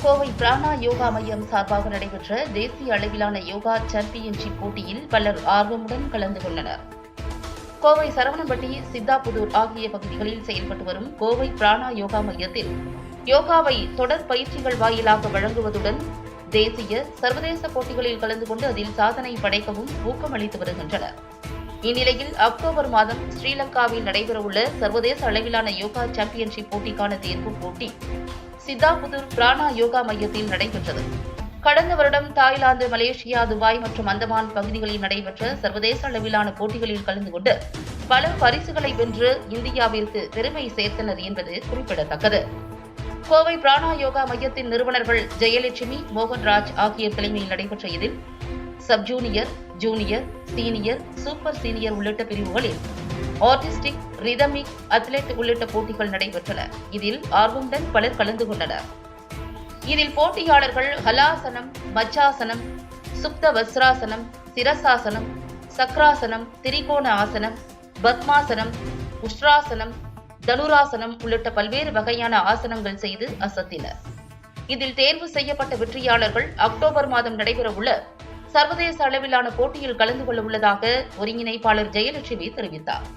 கோவை பிராணா யோகா மையம் சார்பாக நடைபெற்ற தேசிய அளவிலான யோகா சாம்பியன்ஷிப் போட்டியில் பலர் ஆர்வமுடன் கலந்து கொண்டனர். கோவை சரவணம்பட்டி, சித்தாபுதூர் ஆகிய பகுதிகளில் செயல்பட்டு வரும் கோவை பிராணா யோகா மையத்தில் யோகாவை தொடர் பயிற்சிகள் வாயிலாக வழங்குவதுடன் தேசிய, சர்வதேச போட்டிகளில் கலந்து கொண்டு அதில் சாதனை படைக்கவும் ஊக்கமளித்து வருகின்றனர். இந்நிலையில் அக்டோபர் மாதம் ஸ்ரீலங்காவில் நடைபெறவுள்ள சர்வதேச அளவிலான யோகா சாம்பியன்ஷிப் போட்டிக்கான தேர்வு போட்டி சித்தாபுதூர் பிராணா யோகா மையத்தில் நடைபெற்றது. கடந்த வருடம் தாய்லாந்து, மலேசியா, துபாய் மற்றும் அந்தமான் பகுதிகளில் நடைபெற்ற சர்வதேச அளவிலான போட்டிகளில் கலந்து கொண்டு பல பரிசுகளை வென்று இந்தியாவிற்கு பெருமை சேர்த்தனர் என்பது குறிப்பிடத்தக்கது. கோவை பிராணா யோகா மையத்தின் நிறுவனர்கள் ஜெயலட்சுமி, மோகன்ராஜ் ஆகியோர் தலைமையில் நடைபெற்ற இதில் sub junior, junior, senior, super senior உள்ளிட்ட பிரிவுகளில் ஆர்டிஸ்டிக், ரிதமிக், அத்லெட் உள்ளிட்ட போட்டிகள் நடைபெற்றன. இதில் ஆர்வமுடன் பலர் கலந்து கொண்டனர். இதில் போட்டியாளர்கள் ஹலாசனம், மச்சாசனம், சுப்த வஸ்ராசனம், சிரசாசனம், சக்ராசனம், திரிகோண ஆசனம், பத்மாசனம், உஷ்ராசனம், தனுராசனம் உள்ளிட்ட பல்வேறு வகையான ஆசனங்கள் செய்து அசத்தினர். இதில் தேர்வு செய்யப்பட்ட வெற்றியாளர்கள் அக்டோபர் மாதம் நடைபெறவுள்ள சர்வதேச அளவிலான போட்டியில் கலந்து கொள்ள உள்ளதாக ஒருங்கிணைப்பாளர் ஜெயலட்சுமி தெரிவித்தார்.